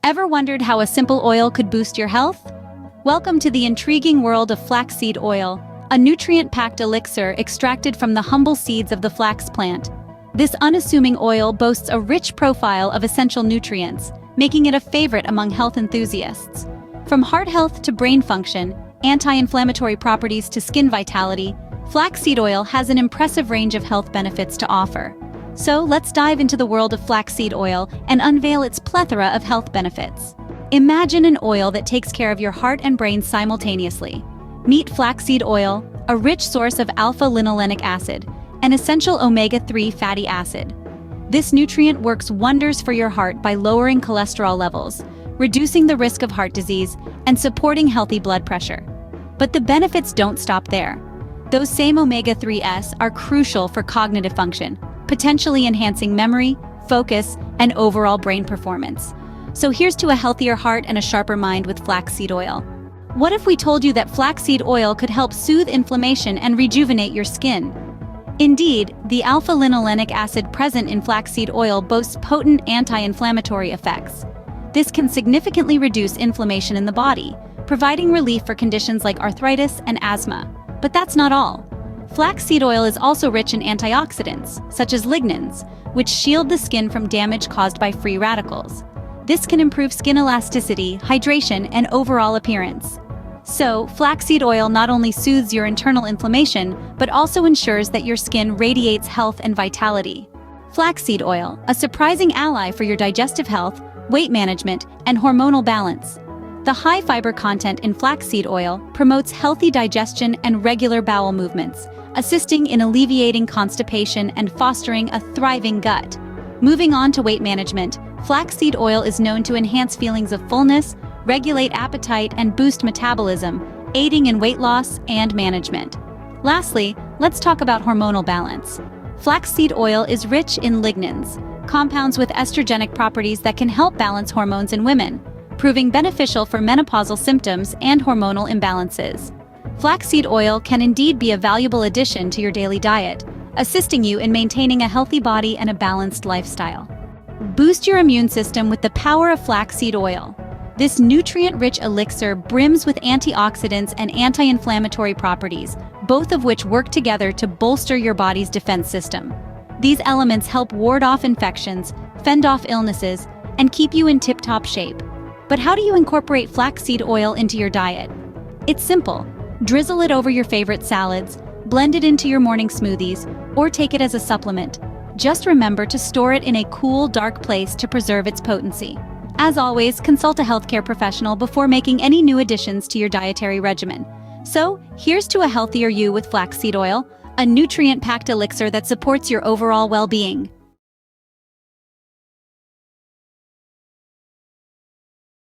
Ever wondered how a simple oil could boost your health? Welcome to the intriguing world of flaxseed oil, a nutrient-packed elixir extracted from the humble seeds of the flax plant. This unassuming oil boasts a rich profile of essential nutrients, making it a favorite among health enthusiasts. From heart health to brain function, anti-inflammatory properties to skin vitality, flaxseed oil has an impressive range of health benefits to offer. So let's dive into the world of flaxseed oil and unveil its plethora of health benefits. Imagine an oil that takes care of your heart and brain simultaneously. Meet flaxseed oil, a rich source of alpha-linolenic acid, an essential omega-3 fatty acid. This nutrient works wonders for your heart by lowering cholesterol levels, reducing the risk of heart disease, and supporting healthy blood pressure. But the benefits don't stop there. Those same omega-3s are crucial for cognitive function, potentially enhancing memory, focus, and overall brain performance. So here's to a healthier heart and a sharper mind with flaxseed oil. What if we told you that flaxseed oil could help soothe inflammation and rejuvenate your skin? Indeed, the alpha-linolenic acid present in flaxseed oil boasts potent anti-inflammatory effects. This can significantly reduce inflammation in the body, providing relief for conditions like arthritis and asthma. But that's not all. Flaxseed oil is also rich in antioxidants, such as lignans, which shield the skin from damage caused by free radicals. This can improve skin elasticity, hydration, and overall appearance. So, flaxseed oil not only soothes your internal inflammation, but also ensures that your skin radiates health and vitality. Flaxseed oil, a surprising ally for your digestive health, weight management, and hormonal balance. The high fiber content in flaxseed oil promotes healthy digestion and regular bowel movements, assisting in alleviating constipation and fostering a thriving gut. Moving on to weight management, flaxseed oil is known to enhance feelings of fullness, regulate appetite, and boost metabolism, aiding in weight loss and management. Lastly, let's talk about hormonal balance. Flaxseed oil is rich in lignans, compounds with estrogenic properties that can help balance hormones in women, proving beneficial for menopausal symptoms and hormonal imbalances. Flaxseed oil can indeed be a valuable addition to your daily diet, assisting you in maintaining a healthy body and a balanced lifestyle. Boost your immune system with the power of flaxseed oil. This nutrient-rich elixir brims with antioxidants and anti-inflammatory properties, both of which work together to bolster your body's defense system. These elements help ward off infections, fend off illnesses, and keep you in tip-top shape. But how do you incorporate flaxseed oil into your diet? It's simple. Drizzle it over your favorite salads, blend it into your morning smoothies, or take it as a supplement. Just remember to store it in a cool, dark place to preserve its potency. As always, consult a healthcare professional before making any new additions to your dietary regimen. So, here's to a healthier you with flaxseed oil, a nutrient-packed elixir that supports your overall well-being.